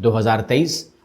2023।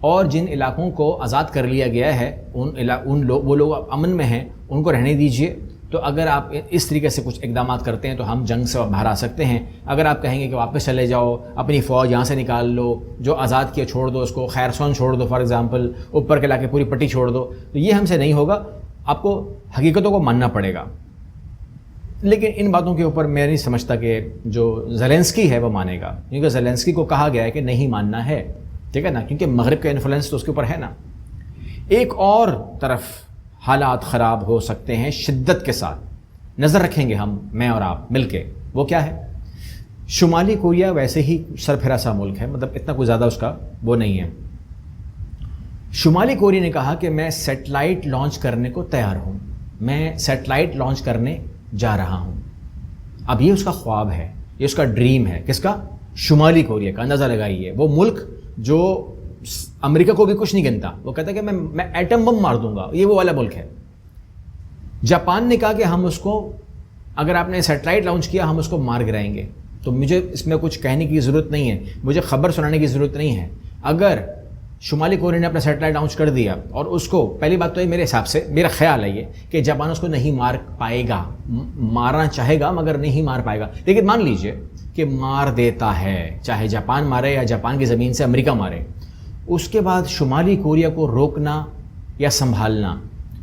اور جن علاقوں کو آزاد کر لیا گیا ہے وہ لوگ امن میں ہیں، ان کو رہنے دیجئے۔ تو اگر آپ اس طریقے سے کچھ اقدامات کرتے ہیں تو ہم جنگ سے باہر آ سکتے ہیں۔ اگر آپ کہیں گے کہ واپس چلے جاؤ، اپنی فوج یہاں سے نکال لو، جو آزاد کیا چھوڑ دو، اس کو خیرسون چھوڑ دو فار ایگزامپل، اوپر کے علاقے پوری پٹی چھوڑ دو، تو یہ ہم سے نہیں ہوگا۔ آپ کو حقیقتوں کو ماننا پڑے گا۔ لیکن ان باتوں کے اوپر میں نہیں سمجھتا کہ جو زیلنسکی ہے وہ مانے گا، کیونکہ زیلنسکی کو کہا گیا ہے کہ نہیں ماننا ہے، ٹھیک ہے نا، کیونکہ مغرب کا انفلوئنس تو اس کے اوپر ہے نا۔ ایک اور طرف حالات خراب ہو سکتے ہیں شدت کے ساتھ، نظر رکھیں گے ہم، میں اور آپ مل کے۔ وہ کیا ہے؟ شمالی کوریا ویسے ہی سرفرا سا ملک ہے، مطلب اتنا کوئی زیادہ اس کا وہ نہیں ہے۔ شمالی کوریا نے کہا کہ میں سیٹلائٹ لانچ کرنے کو تیار ہوں، میں سیٹلائٹ لانچ کرنے جا رہا ہوں۔ اب یہ اس کا خواب ہے، یہ اس کا ڈریم ہے، کس کا؟ شمالی کوریا کا۔ اندازہ لگائیے، وہ ملک جو امریکہ کو بھی کچھ نہیں گنتا، وہ کہتا ہے کہ میں ایٹم بم مار دوں گا، یہ وہ والا ملک ہے۔ جاپان نے کہا کہ ہم اس کو، اگر آپ نے سیٹلائٹ لانچ کیا ہم اس کو مار گرائیں گے۔ تو مجھے اس میں کچھ کہنے کی ضرورت نہیں ہے، مجھے خبر سنانے کی ضرورت نہیں ہے۔ اگر شمالی کوریا نے اپنا سیٹلائٹ لانچ کر دیا اور اس کو، پہلی بات تو یہ میرے حساب سے، میرا خیال ہے یہ کہ جاپان اس کو نہیں مار پائے گا، مارنا چاہے گا مگر نہیں مار پائے گا۔ لیکن مان لیجئے کہ مار دیتا ہے، چاہے جاپان مارے یا جاپان کی زمین سے امریکہ مارے، اس کے بعد شمالی کوریا کو روکنا یا سنبھالنا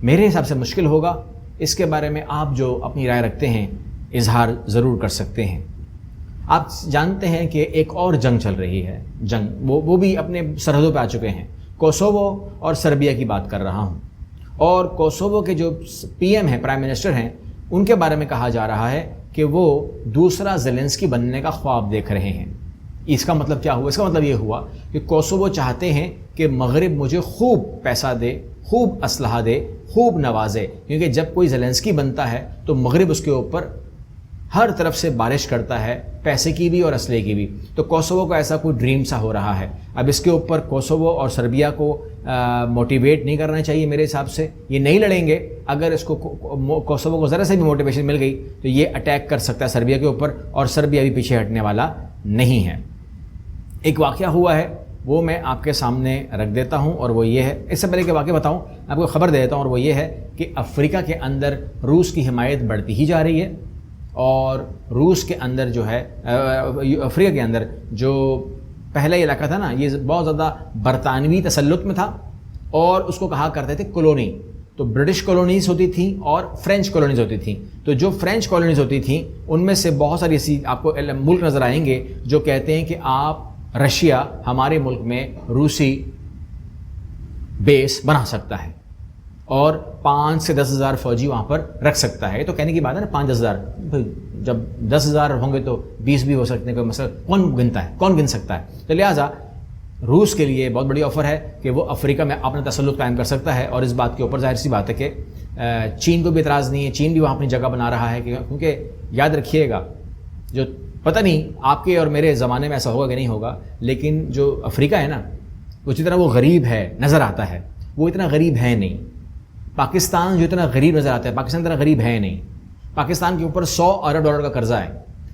میرے حساب سے مشکل ہوگا۔ اس کے بارے میں آپ جو اپنی رائے رکھتے ہیں اظہار ضرور کر سکتے ہیں۔ آپ جانتے ہیں کہ ایک اور جنگ چل رہی ہے، جنگ وہ بھی اپنے سرحدوں پہ آ چکے ہیں۔ کوسوو اور سربیا کی بات کر رہا ہوں، اور کوسوو کے جو پی ایم ہیں، پرائم منسٹر ہیں، ان کے بارے میں کہا جا رہا ہے کہ وہ دوسرا زیلنسکی بننے کا خواب دیکھ رہے ہیں۔ اس کا مطلب کیا ہوا؟ اس کا مطلب یہ ہوا کہ کوسوو چاہتے ہیں کہ مغرب مجھے خوب پیسہ دے، خوب اسلحہ دے، خوب نوازے، کیونکہ جب کوئی زیلنسکی بنتا ہے تو مغرب اس کے اوپر ہر طرف سے بارش کرتا ہے، پیسے کی بھی اور اسلحے کی بھی۔ تو کوسوو کو ایسا کوئی ڈریم سا ہو رہا ہے۔ اب اس کے اوپر کوسوو اور سربیا کو موٹیویٹ نہیں کرنا چاہیے میرے حساب سے، یہ نہیں لڑیں گے۔ اگر اس کو کوسوو کو ذرا سے بھی موٹیویشن مل گئی تو یہ اٹیک کر سکتا ہے سربیا کے اوپر، اور سربیا بھی پیچھے ہٹنے والا نہیں ہے۔ ایک واقعہ ہوا ہے وہ میں آپ کے سامنے رکھ دیتا ہوں، اور وہ یہ ہے، اس سے پہلے کہ واقعہ بتاؤں آپ کو خبر دے دیتا ہوں، اور وہ یہ ہے کہ افریقہ کے اندر روس کی حمایت بڑھتی ہی جا رہی ہے، اور روس کے اندر جو ہے افریقہ کے اندر جو پہلا علاقہ تھا نا، یہ بہت زیادہ برطانوی تسلط میں تھا، اور اس کو کہا کرتے تھے کالونی۔ تو برٹش کالونیز ہوتی تھیں اور فرینچ کالونیز ہوتی تھیں۔ تو جو فرینچ کالونیز ہوتی تھیں ان میں سے بہت ساری ایسی آپ کو ملک نظر آئیں گے جو کہتے ہیں کہ آپ رشیا ہمارے ملک میں روسی بیس بنا سکتا ہے اور 5 سے 10,000 فوجی وہاں پر رکھ سکتا ہے۔ یہ تو کہنے کی بات ہے نا، 5-10,000، جب 10,000 ہوں گے تو 20 بھی ہو سکتے ہیں، کوئی مسئلہ کون گنتا ہے، کون گن سکتا ہے؟ تو لہٰذا روس کے لیے بہت بڑی آفر ہے کہ وہ افریقہ میں اپنا تسلط قائم کر سکتا ہے، اور اس بات کے اوپر ظاہر سی بات ہے کہ چین کو بھی اعتراض نہیں ہے، چین بھی وہاں اپنی جگہ بنا رہا ہے، کیونکہ یاد رکھیے گا، جو پتہ نہیں آپ کے اور میرے زمانے میں ایسا ہوگا کہ نہیں ہوگا، لیکن جو افریقہ ہے نا، اسی طرح وہ غریب ہے نظر آتا ہے، وہ اتنا غریب ہے نہیں۔ پاکستان جو اتنا غریب نظر آتا ہے، پاکستان اتنا غریب ہے نہیں۔ پاکستان کے اوپر $100 ارب کا قرضہ ہے،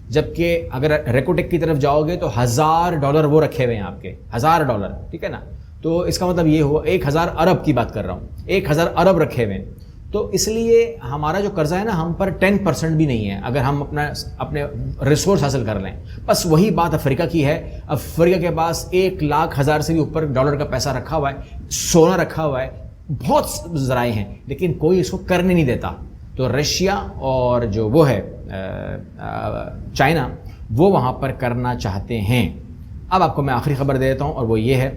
جبکہ اگر ریکوٹیک کی طرف جاؤ گے تو $1,000 وہ رکھے ہوئے ہیں آپ کے، $1,000، ٹھیک ہے نا۔ تو اس کا مطلب یہ ہوا 1,000 ارب کی بات کر رہا ہوں، 1,000 ارب رکھے ہوئے ہیں۔ تو اس لیے ہمارا جو قرضہ ہے نا، ہم پر 10% بھی نہیں ہے اگر ہم اپنے ریسورس حاصل کر لیں۔ بس وہی بات افریقہ کی ہے، افریقہ کے پاس 1,00,000 سے بھی اوپر ڈالر کا پیسہ رکھا ہوا ہے، سونا رکھا ہوا ہے، بہت ذرائع ہیں، لیکن کوئی اس کو کرنے نہیں دیتا۔ تو رشیا اور جو وہ ہے چائنا، وہ وہاں پر کرنا چاہتے ہیں۔ اب آپ کو میں آخری خبر دے دیتا ہوں، اور وہ یہ ہے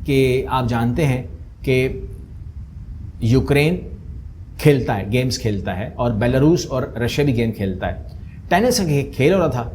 کہ آپ جانتے ہیں کہ یوکرین کھیلتا ہے، گیمز کھیلتا ہے، اور بیلاروس اور رشیا بھی گیم کھیلتا ہے۔ ٹینس کا کھیل ہو رہا تھا،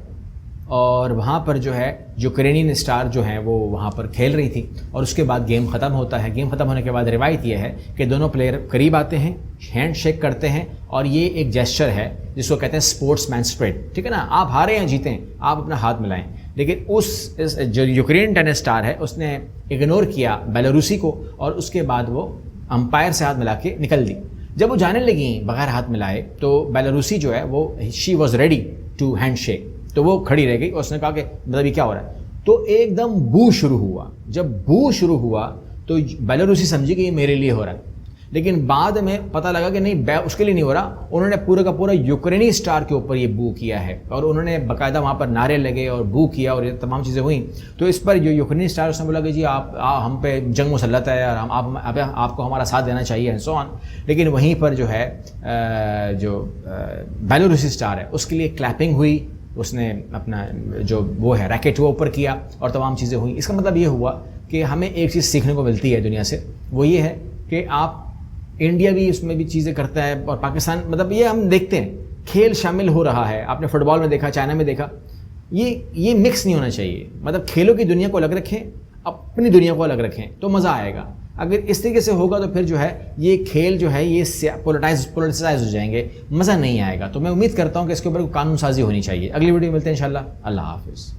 اور وہاں پر جو ہے یوکرینین اسٹار جو ہیں وہ وہاں پر کھیل رہی تھی، اور اس کے بعد گیم ختم ہوتا ہے۔ گیم ختم ہونے کے بعد روایت یہ ہے کہ دونوں پلیئر قریب آتے ہیں، ہینڈ شیک کرتے ہیں، اور یہ ایک جیسچر ہے جس کو کہتے ہیں اسپورٹس مین اسپرٹ، ٹھیک ہے نا۔ آپ ہارے یا جیتیں، آپ اپنا ہاتھ ملائیں، لیکن اس جو یوکرین ٹینس اسٹار ہے اس نے اگنور کیا بیلاروسی کو، اور اس کے بعد وہ امپائر سے ہاتھ ملا کے نکل دی۔ جب وہ جانے لگیں بغیر ہاتھ ملائے تو بیلاروسی جو ہے وہ she was ready to hand shake, تو وہ کھڑی رہ گئی، اور اس نے کہا کہ مطلب یہ کیا ہو رہا ہے؟ تو ایک دم بو شروع ہوا. جب بو شروع ہوا تو بیلاروسی سمجھی کہ یہ میرے لیے ہو رہا ہے، لیکن بعد میں پتہ لگا کہ نہیں، اس کے لیے نہیں ہو رہا. انہوں نے پورا کا پورا یوکرینی اسٹار کے اوپر یہ بو کیا ہے، اور انہوں نے باقاعدہ وہاں پر نعرے لگے اور بو کیا اور یہ تمام چیزیں ہوئیں. تو اس پر جو یوکرینی اسٹار اس نے بولا کہ جی آپ ہم پہ جنگ مسلط ہے اور آپ کو ہمارا ساتھ دینا چاہیے اینڈ سو آن. لیکن وہیں پر جو ہے جو بیلاروسی اسٹار ہے اس کے لیے کلیپنگ ہوئی، اس نے اپنا جو وہ ہے ریکٹ وہ اوپر کیا اور تمام چیزیں ہوئیں. اس کا مطلب یہ ہوا کہ ہمیں ایک چیز سیکھنے کو ملتی ہے دنیا سے، وہ یہ ہے کہ آپ انڈیا بھی اس میں بھی چیزیں کرتا ہے اور پاکستان، مطلب یہ ہم دیکھتے ہیں کھیل شامل ہو رہا ہے. آپ نے فٹ بال میں دیکھا، چائنا میں دیکھا، یہ مکس نہیں ہونا چاہیے. مطلب کھیلوں کی دنیا کو الگ رکھیں، اپنی دنیا کو الگ رکھیں تو مزہ آئے گا. اگر اس طریقے سے ہوگا تو پھر جو ہے یہ کھیل جو ہے یہ پولیٹیسائز ہو جائیں گے، مزہ نہیں آئے گا. تو میں امید کرتا ہوں کہ اس کے اوپر قانون سازی ہونی چاہیے. اگلی ویڈیو ملتے ہیں انشاءاللہ. اللہ حافظ.